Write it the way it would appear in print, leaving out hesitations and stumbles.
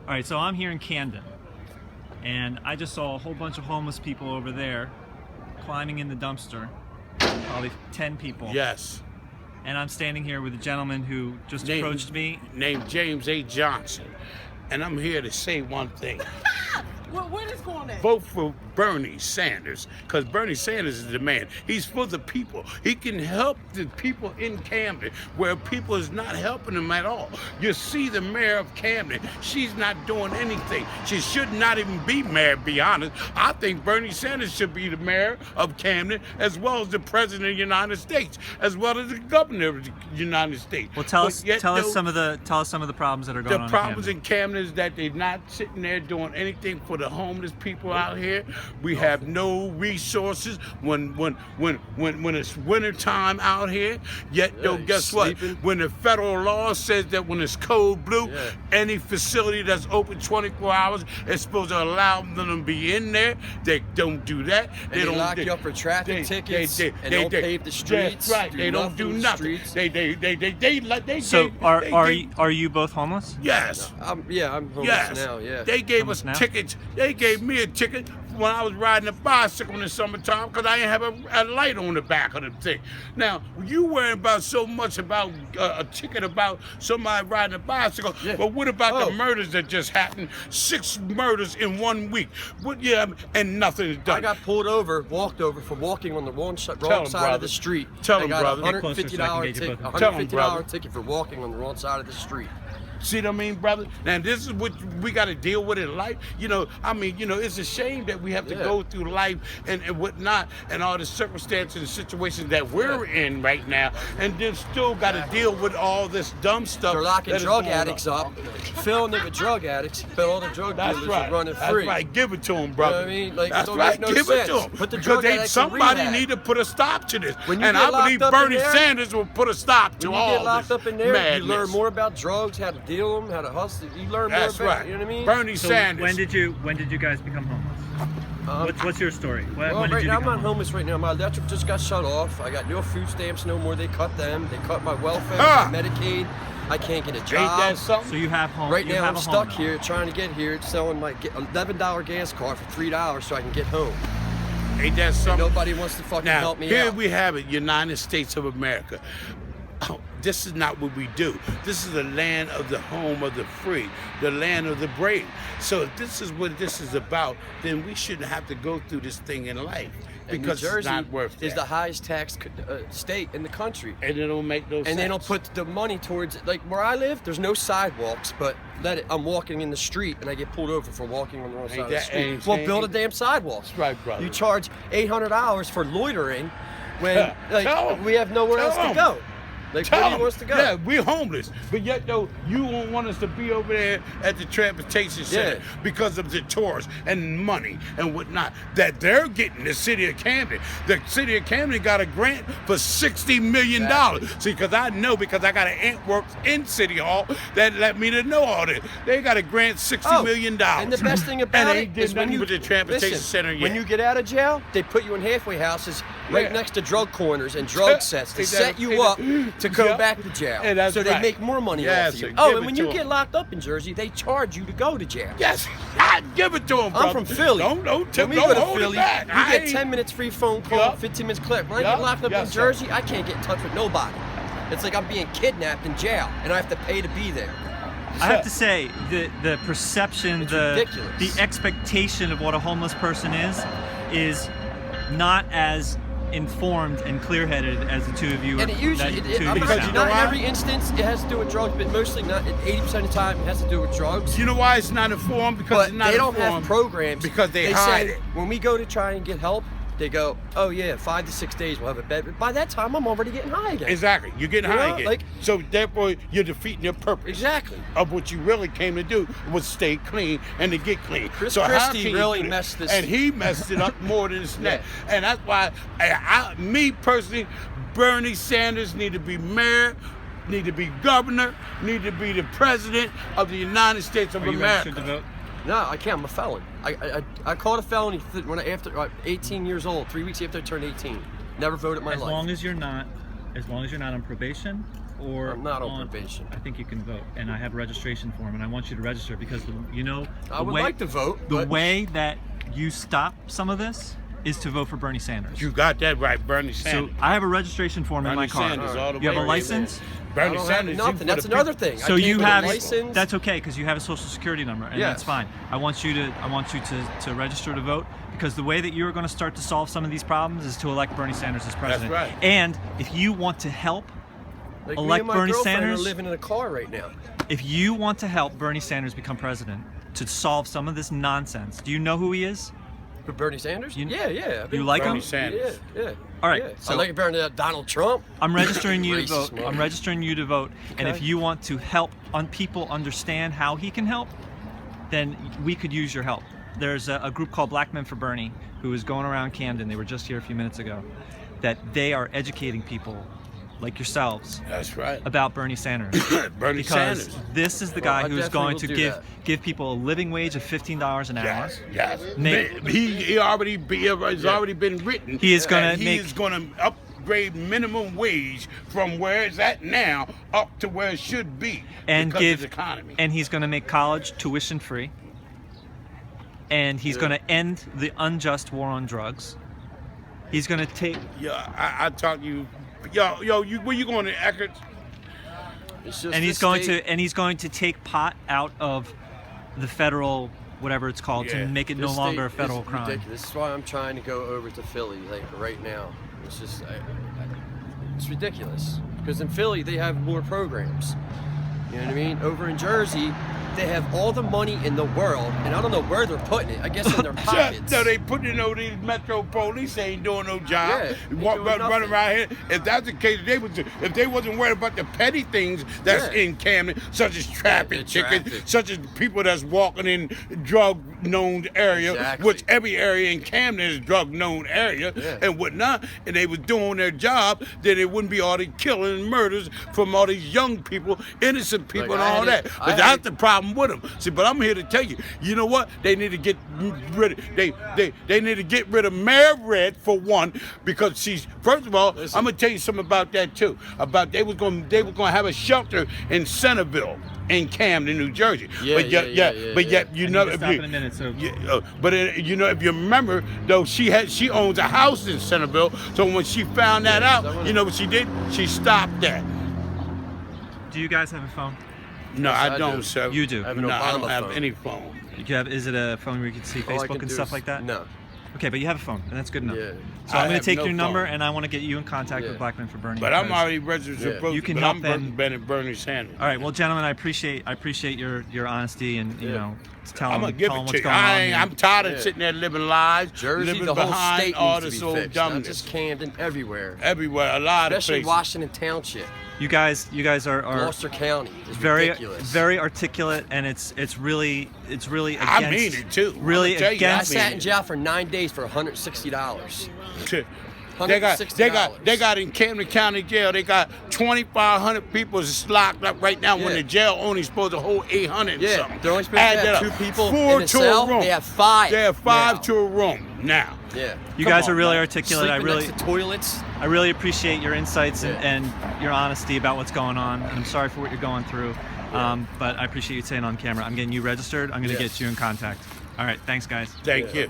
All right, so I'm here in Camden, and I just saw a whole bunch of homeless people over there climbing in the dumpster, probably 10 people. Yes. And I'm standing here with a gentleman who just approached me. Named James A. Johnson. And I'm here to say one thing. What is going on? Vote for Bernie Sanders, because Bernie Sanders is the man. He's for the people. He can help the people in Camden, where people is not helping them at all. You see the mayor of Camden, she's not doing anything. She should not even be mayor, to be honest. I think Bernie Sanders should be the mayor of Camden, as well as the president of the United States, as well as the governor of the United States. Well, tell us some of the problems that are going on. The problems in Camden is that they're not sitting there doing anything for the homeless people out here. We have no resources when it's winter time out here. Yet guess what? When the federal law says that when it's cold blue, any facility that's open 24 hours is supposed to allow them to be in there. They don't do that. They don't lock you up for traffic tickets. They don't pave the streets. That's right. They don't do nothing. So are you both homeless? Yes. I'm homeless now. Yeah. They gave us tickets. They gave me a ticket when I was riding a bicycle in the summertime because I didn't have a light on the back of the thing. Now, you worry about so much about a ticket about somebody riding a bicycle, but what about the murders that just happened? 6 murders in 1 week. And nothing is done. I got pulled over, walked over for walking on the wrong side of the street. Tell him, brother. $150 ticket for walking on the wrong side of the street. See what I mean, brother? Now, this is what we got to deal with in life. It's a shame that we have to go through life and whatnot and all the circumstances and situations that we're in right now, and then still got to deal with all this dumb stuff. They're locking drug addicts up, filling it with drug addicts, but all the drug dealers are running free. That's right. Give it to them, brother. You know what I mean? That's right. Give it to them. Put the drug addicts somebody in rehab. need to put a stop to this. And I believe Bernie Sanders will put a stop to all this. When you get locked up in there, madness. You learn more about drugs, how to deal them, how to hustle. You learn more about it, you know what I mean? Bernie Sanders. When did you guys become homeless? What's your story? When did right you now I'm become not homeless right now. My electric just got shut off. I got no food stamps no more. They cut them. They cut my welfare, my Medicaid. I can't get a job. Ain't that something? So you have home. Right now I'm stuck here trying to get here, selling my $11 gas card for $3 so I can get home. Ain't that something? And nobody wants to fucking help me out. Here we have it, United States of America. Oh, this is not what we do. This is the land of the home of the free, the land of the brave. So if this is what this is about, then we shouldn't have to go through this thing in life because New Jersey it's not worth it. Is the highest taxed state in the country. And it don't make no sense. And they don't put the money towards it. Like where I live, there's no sidewalks, but I'm walking in the street and I get pulled over for walking on the wrong side of the street. Well, build a damn sidewalk. That's right, brother. You charge $800 for loitering when we have nowhere else to go. Like, where do you want us to go? Yeah, we're homeless. But yet, though, you won't want us to be over there at the transportation center because of the tourists and money and whatnot that they're getting, the city of Camden. The city of Camden got a grant for $60 million. See, because I got an aunt works in City Hall that let me to know all this. They got a grant $60 million. And the best thing about it is when you, with the transportation center when you get out of jail, they put you in halfway houses right next to drug corners and drug sets to set you up to go back to jail. So they make more money off of you. And when you get locked up in Jersey, they charge you to go to jail. Yes, I give it to them, brother. I'm from Philly. Don't when we go to Philly, you get 10 minutes free phone call, 15 minutes clip. When I get locked up in Jersey, I can't get in touch with nobody. It's like I'm being kidnapped in jail, and I have to pay to be there. I have to say, the perception, the expectation of what a homeless person is not as informed and clear-headed as the two of you. And it usually, not in every instance it has to do with drugs, but mostly not. 80% of the time it has to do with drugs. You know why it's not informed? Because it's not informed. They don't have programs because they hide it. When we go to try and get help, they go, oh yeah, 5 to 6 days we'll have a bed. But by that time, I'm already getting high again. Exactly, you're getting high again. So therefore, you're defeating your purpose. Exactly. Of what you really came to do was stay clean and to get clean. Chris Christie really messed this. And he messed it up more than it's net. And that's why, me personally, Bernie Sanders need to be mayor, need to be governor, need to be the president of the United States of America. Are you registered to vote? No, I can't. I'm a felon. I caught a felony after 18 years old, 3 weeks after I turned 18. Never voted in my life. As long as you're not on probation or I'm not on probation. I think you can vote, and I have a registration form, and I want you to register because I would like to vote. The way that you stop some of this is to vote for Bernie Sanders. You got that right, Bernie Sanders. So I have a registration form in my car. Sanders, all the you have a way. license? Bernie Sanders. Nothing. That's another thing. So you have license. That's okay because you have a social security number, and that's fine. I want you to register to vote because the way that you're going to start to solve some of these problems is to elect Bernie Sanders as president. That's right. And if you want to help like elect me and my Bernie girlfriend Sanders, are living in a car right now. if you want to help Bernie Sanders become president to solve some of this nonsense, do you know who he is? For Bernie Sanders? Yeah. You like Bernie him? Sanders. Yeah. All right. Yeah. So I like it better than Donald Trump. I'm registering you to Racist, vote. man. I'm registering you to vote. And if you want to help people understand how he can help, then we could use your help. There's a group called Black Men for Bernie who is going around Camden. They were just here a few minutes ago. That they are educating people like yourselves. That's right. About Bernie Sanders. Bernie because Sanders. This is the guy who's going to give people a living wage of $15 an hour. Yes. He already has already been written. He is going to He's going to upgrade minimum wage from where it's at now up to where it should be and because of the economy. And he's going to make college tuition free. And he's going to end the unjust war on drugs. He's going to take. Yeah, I talk to you. Yo, where you going to Eckerd? And he's going to take pot out of the federal whatever it's called to make it no longer a federal crime. Ridiculous. This is why I'm trying to go over to Philly like right now. It's just it's ridiculous because in Philly they have more programs. You know what I mean? Over in Jersey, they have all the money in the world, and I don't know where they're putting it. I guess in their pockets. No, they putting it over these metro police. Ain't doing no job. Yeah, running around here. If that's the case, if they wasn't worried about the petty things that's in Camden, such as trapping chickens, such as people that's walking in drug-known area, which every area in Camden is drug-known area and whatnot, and they was doing their job, then it wouldn't be all the killing and murders from all these young people, innocent people, and all that. But that's the problem with them. See, but I'm here to tell you, you know what? They need to get rid of they need to get rid of Mayor Red for one, because she's first of all, I'm gonna tell you something about that too. About they were gonna have a shelter in Centerville in Camden, New Jersey. But yet you know if you, in a minute, so. you know if you remember though, she owns a house in Centerville. So when she found that out, you know what she did? She stopped that. Do you guys have a phone? No, I don't, sir. You do? I don't have any phone. Is it a phone where you can see Facebook and stuff like that? No. Okay, but you have a phone, and that's good enough. Yeah. So I'm going to take your number, and I want to get you in contact with Black Men for Bernie. But I'm already registered. You can help them. Bernie Sanders. All right, well, gentlemen, I appreciate your honesty and you know telling them what's going on. I'm tired of sitting there living lies, Jersey, living the whole behind state all needs this to be old fixed. dumbness. Not just Camden, everywhere. Everywhere, a lot Especially of places. Washington Township. You guys are Gloucester County. It's very ridiculous. very articulate, and it's really against. I mean it too. Really against. I sat in jail for 9 days for $160. They got in Camden County Jail. They got 2,500 people locked up right now. When the jail only supposed to hold 800. Yeah, something. they're only supposed to have 2 people in a cell. They have 5. They have 5 to a room now. Yeah. You guys are really articulate. Sleeping next to toilets. I really appreciate your insights and your honesty about what's going on. And I'm sorry for what you're going through, but I appreciate you saying on camera. I'm getting you registered. I'm going to get you in contact. All right, thanks, guys. Thank you.